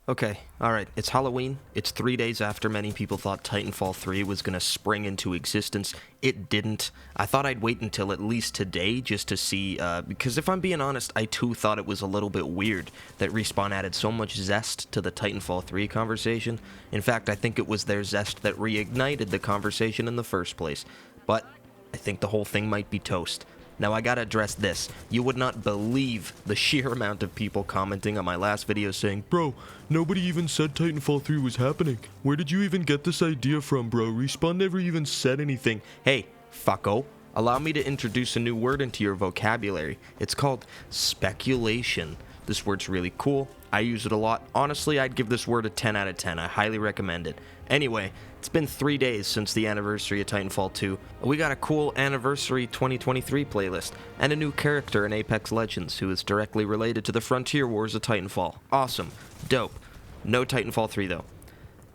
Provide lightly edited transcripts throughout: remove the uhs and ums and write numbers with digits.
Okay, alright, it's Halloween. It's 3 days after many people thought Titanfall 3 was gonna spring into existence. It didn't. I thought I'd wait until at least today just to see, because if I'm being honest, I too thought it was a little bit weird that Respawn added so much zest to the Titanfall 3 conversation. In fact, I think it was their zest that reignited the conversation in the first place. But I think the whole thing might be toast. Now I gotta address this. You would not believe the sheer amount of people commenting on my last video saying, Bro, nobody even said Titanfall 3 was happening. Where did you even get this idea from, bro? Respawn never even said anything. hey, fucko, allow me to introduce a new word into your vocabulary. It's called speculation. This word's really cool. I use it a lot. Honestly, I'd give this word a 10 out of 10. I highly recommend it. Anyway, it's been 3 days since the anniversary of Titanfall 2. We got a cool Anniversary 2023 playlist, and a new character in Apex Legends who is directly related to the Frontier Wars of Titanfall. Awesome. Dope. No Titanfall 3 though.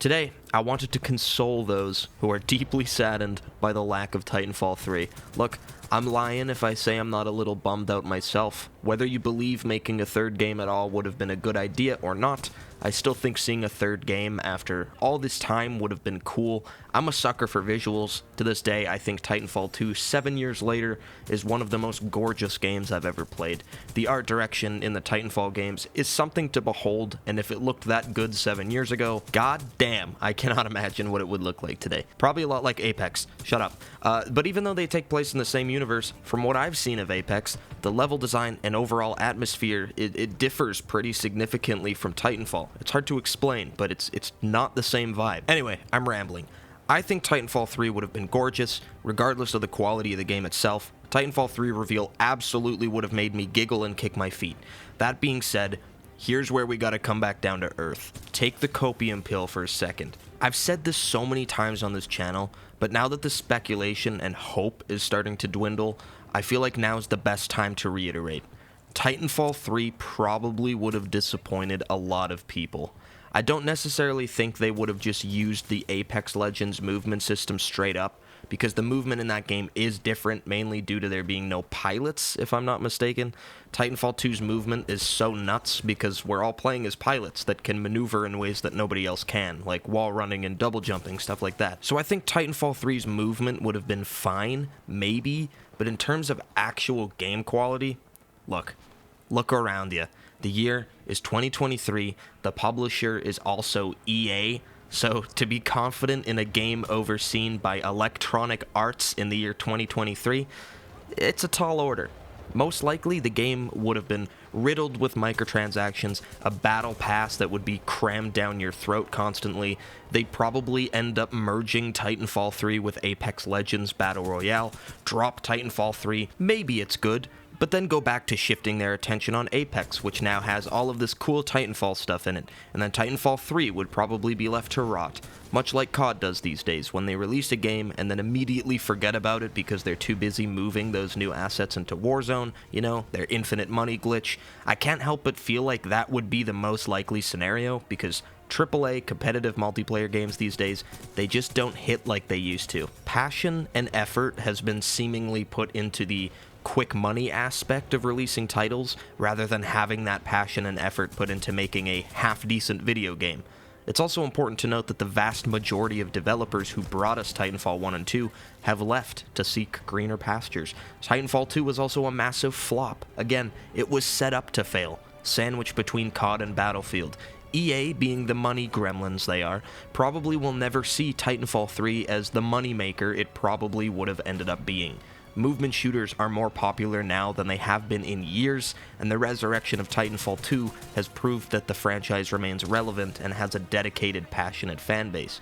Today, I wanted to console those who are deeply saddened by the lack of Titanfall 3. Look, I'm lying if I say I'm not a little bummed out myself. Whether you believe making a third game at all would have been a good idea or not, I still think seeing a third game after all this time would have been cool. I'm a sucker for visuals. To this day, I think Titanfall 2, 7 years later, is one of the most gorgeous games I've ever played. The art direction in the Titanfall games is something to behold, and if it looked that good 7 years ago, god damn, I cannot imagine what it would look like today. Probably a lot like Apex. Shut up. But even though they take place in the same universe, from what I've seen of Apex, the level design and overall atmosphere, it differs pretty significantly from Titanfall. It's hard to explain, but it's not the same vibe. Anyway, I'm rambling. I think Titanfall 3 would have been gorgeous, regardless of the quality of the game itself. Titanfall 3 reveal absolutely would have made me giggle and kick my feet. That being said, here's where we gotta come back down to earth. Take the copium pill for a second. I've said this so many times on this channel, but now that the speculation and hope is starting to dwindle, I feel like now's the best time to reiterate. Titanfall 3 probably would have disappointed a lot of people. I don't necessarily think they would have just used the Apex Legends movement system straight up, because the movement in that game is different, mainly due to there being no pilots, if I'm not mistaken. Titanfall 2's movement is so nuts because we're all playing as pilots that can maneuver in ways that nobody else can, like wall running and double jumping, stuff like that. So I think Titanfall 3's movement would have been fine, maybe, but in terms of actual game quality, look around you. The year is 2023, the publisher is also EA, so to be confident in a game overseen by Electronic Arts in the year 2023, it's a tall order. Most likely, the game would have been riddled with microtransactions, a battle pass that would be crammed down your throat constantly. They'd probably end up merging Titanfall 3 with Apex Legends Battle Royale, drop Titanfall 3, maybe it's good, but then go back to shifting their attention on Apex, which now has all of this cool Titanfall stuff in it, and then Titanfall 3 would probably be left to rot, much like COD does these days, when they release a game and then immediately forget about it because they're too busy moving those new assets into Warzone, you know, their infinite money glitch. I can't help but feel like that would be the most likely scenario, because AAA competitive multiplayer games these days, they just don't hit like they used to. Passion and effort has been seemingly put into the quick money aspect of releasing titles, rather than having that passion and effort put into making a half-decent video game. It's also important to note that the vast majority of developers who brought us Titanfall 1 and 2 have left to seek greener pastures. Titanfall 2 was also a massive flop. Again, it was set up to fail, sandwiched between COD and Battlefield. EA, being the money gremlins they are, probably will never see Titanfall 3 as the moneymaker it probably would have ended up being. Movement shooters are more popular now than they have been in years, and the resurrection of Titanfall 2 has proved that the franchise remains relevant and has a dedicated, passionate fanbase.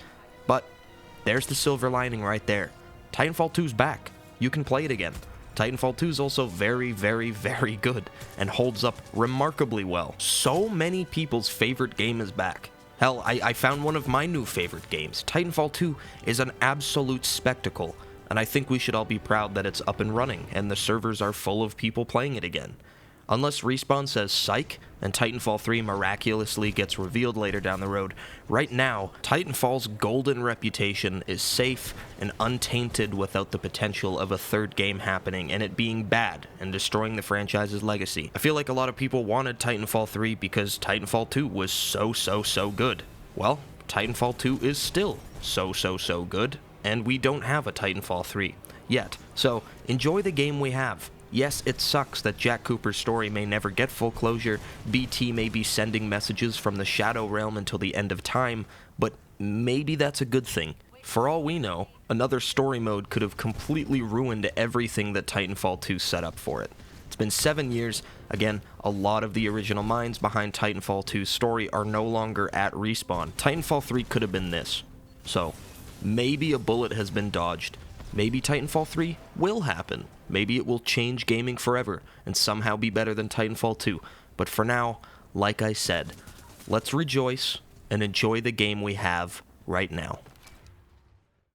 But there's the silver lining right there. Titanfall 2's back. You can play it again. Titanfall 2 is also very, very, very good, and holds up remarkably well. So many people's favorite game is back. Hell, I found one of my new favorite games. Titanfall 2 is an absolute spectacle, and I think we should all be proud that it's up and running, and the servers are full of people playing it again. Unless Respawn says psych, and Titanfall 3 miraculously gets revealed later down the road, right now, Titanfall's golden reputation is safe and untainted without the potential of a third game happening and it being bad and destroying the franchise's legacy. I feel like a lot of people wanted Titanfall 3 because Titanfall 2 was so good. Well, Titanfall 2 is still so good, and we don't have a Titanfall 3 yet. So, enjoy the game we have. Yes, it sucks that Jack Cooper's story may never get full closure, BT may be sending messages from the Shadow Realm until the end of time, but maybe that's a good thing. For all we know, another story mode could have completely ruined everything that Titanfall 2 set up for it. It's been 7 years. Again, a lot of the original minds behind Titanfall 2's story are no longer at Respawn. Titanfall 3 could have been this. So, maybe a bullet has been dodged. Maybe Titanfall 3 will happen. Maybe it will change gaming forever and somehow be better than Titanfall 2. But for now, like I said, let's rejoice and enjoy the game we have right now.